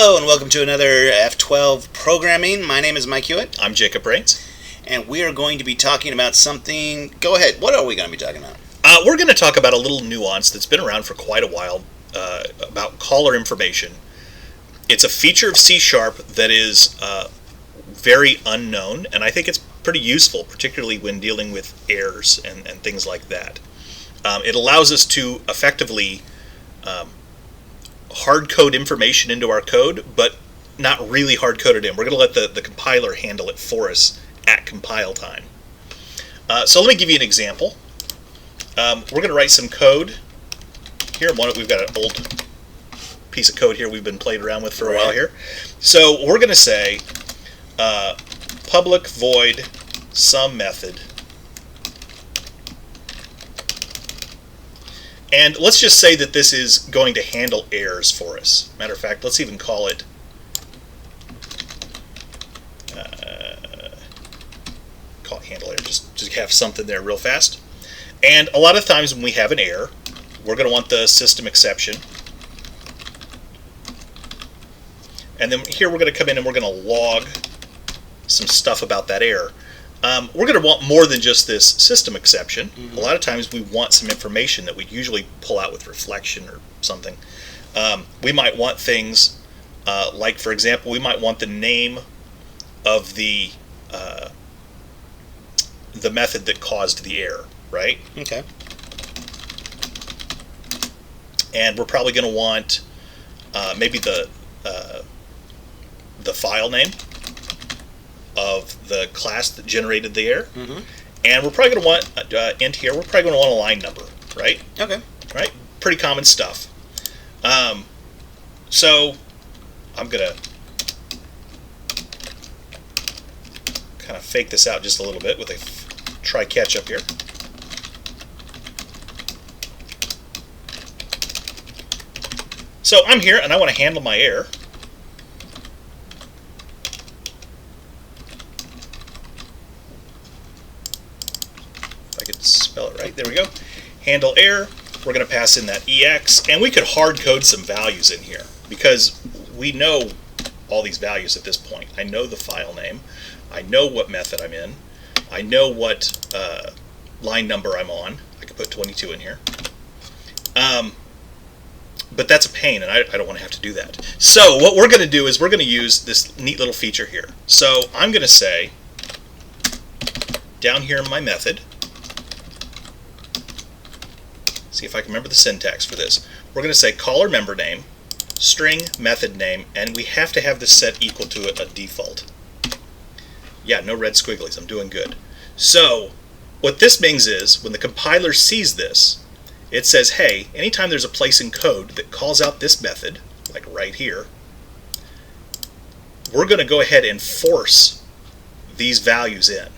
Hello and welcome to another F12 programming. My name is Mike Hewitt. I'm Jacob Rains. And we are going to be talking about something... Go ahead. What are we going to be talking about? We're going to talk about a little nuance that's been around for quite a while about caller information. It's a feature of C# that is very unknown, and I think it's pretty useful, particularly when dealing with errors and things like that. It allows us to effectively hard code information into our code, but not really hard code it in. We're going to let the compiler handle it for us at compile time. So let me give you an example. We're going to write some code here. We've got an old piece of code here we've been playing around with for a while here. So we're going to say public void some method. And let's just say that this is going to handle errors for us. Matter of fact, let's even call it handle error, just to have something there real fast. And a lot of times when we have an error, we're going to want the system exception. And then here we're going to come in and we're going to log some stuff about that error. We're going to want more than just this system exception. A lot of times we want some information that we usually pull out with reflection or something. We might want things like, for example, we might want the name of the method that caused the error, right? Okay. And we're probably going to want maybe the file name of the class that generated the error. And we're probably going to want int here. We're probably going to want a line number, right? Okay. Right? Pretty common stuff. So I'm going to kind of fake this out just a little bit with a try catch up here. So I'm here and I want to handle my error. If I could spell it right, there we go. Handle error. We're going to pass in that EX, and we could hard code some values in here because we know all these values at this point. I know the file name. I know what method I'm in. I know what line number I'm on. I could put 22 in here. But that's a pain, and I don't want to have to do that. So what we're going to do is we're going to use this neat little feature here. So I'm going to say, down here in my method, see if I can remember the syntax for this. We're going to say caller member name, string method name, and we have to have this set equal to a default. Yeah, no red squigglies. I'm doing good. So what this means is when the compiler sees this, it says, hey, anytime there's a place in code that calls out this method, like right here, we're going to go ahead and force these values in.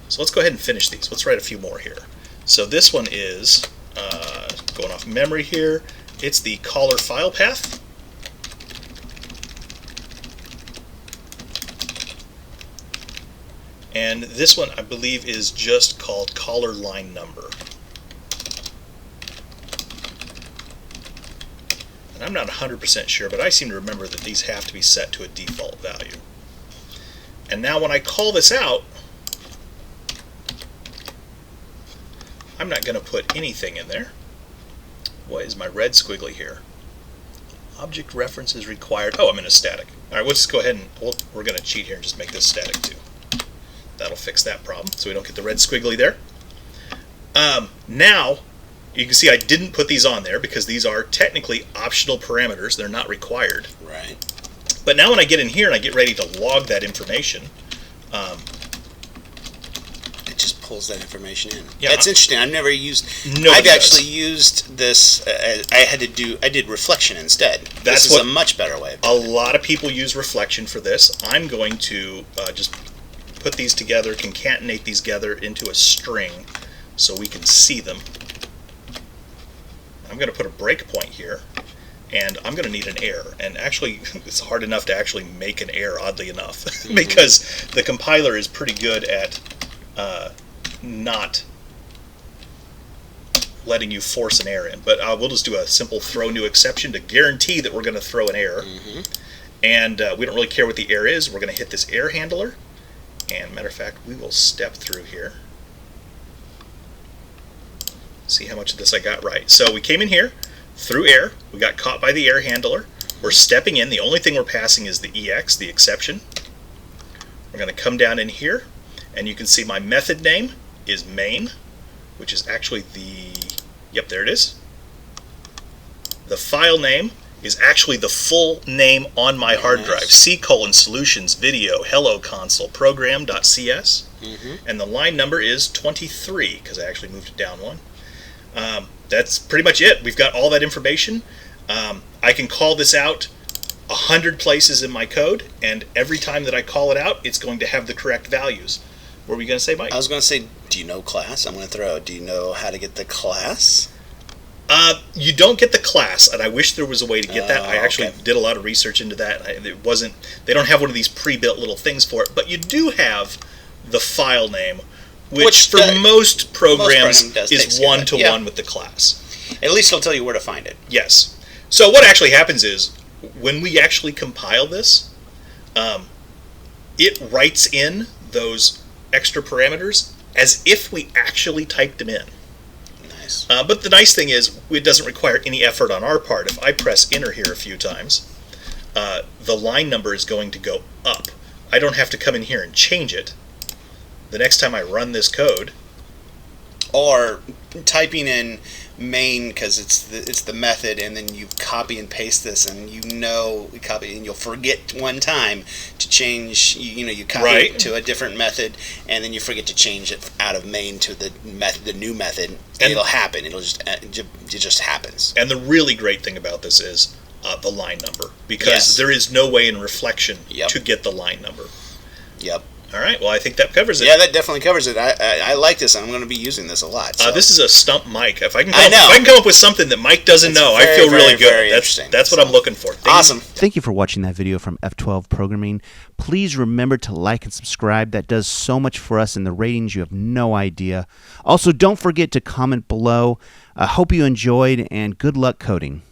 So let's go ahead and finish these. Let's write a few more here. So this one is, going off memory here, it's the caller file path. And this one, I believe, is just called caller line number. And I'm not 100% sure, but I seem to remember that these have to be set to a default value. And now when I call this out, I'm not going to put anything in there. What is my red squiggly here? Object reference is required. Oh, I'm in a static. All right, let's just go ahead and we're going to cheat here and just make this static too. That'll fix that problem, so we don't get the red squiggly there. Now, you can see I didn't put these on there because these are technically optional parameters. They're not required. Right. But now when I get in here and I get ready to log that information, It just pulls that information in. Yeah, That's interesting. I've never used... Nobody I've does. actually used this... I did reflection instead. This is a much better way. A lot of people use reflection for this. I'm going to just put these together, concatenate these together into a string so we can see them. I'm going to put a breakpoint here, and I'm going to need an error. And actually, it's hard enough to actually make an error, oddly enough, because the compiler is pretty good at not letting you force an error in. But we'll just do a simple throw new exception to guarantee that we're going to throw an error. Mm-hmm. And we don't really care what the error is. We're going to hit this error handler. And matter of fact, we will step through here. See how much of this I got right. So we came in here, through error. We got caught by the error handler. We're stepping in. The only thing we're passing is the EX, the exception. We're going to come down in here, and you can see my method name is main, which is actually yep, there it is. The file name is actually the full name on my hard drive, C:\solutions video hello console program.cs, and the line number is 23, because I actually moved it down one. That's pretty much it. We've got all that information. I can call this out 100 places in my code, and every time that I call it out, it's going to have the correct values. What were you going to say, Mike? I was going to say, do you know class? I'm going to throw, do you know how to get the class? You don't get the class, and I wish there was a way to get that. I actually okay. did a lot of research into that. They don't have one of these pre-built little things for it, but you do have the file name, which for most programs is one-to-one with the class. At least it'll tell you where to find it. Yes. So what actually happens is, when we actually compile this, it writes in those extra parameters as if we actually typed them in. Nice. But the nice thing is, it doesn't require any effort on our part. If I press enter here a few times, the line number is going to go up. I don't have to come in here and change it. The next time I run this code, or typing in main, because it's the method, and then you copy and paste this, and you copy, and you'll forget one time to change. You copy it to a different method, and then you forget to change it out of main to the new method. And it'll happen. It just happens. And the really great thing about this is the line number, because there is no way in reflection to get the line number. Yep. All right, well, I think that covers it. Yeah, that definitely covers it. I like this, and I'm going to be using this a lot. So. This is a stump Mike. If I can come up with something that Mike doesn't know, I feel really good. Very interesting. That's what I'm looking for. Awesome. Thank you for watching that video from F12 Programming. Please remember to like and subscribe. That does so much for us in the ratings. You have no idea. Also, don't forget to comment below. I hope you enjoyed, and good luck coding.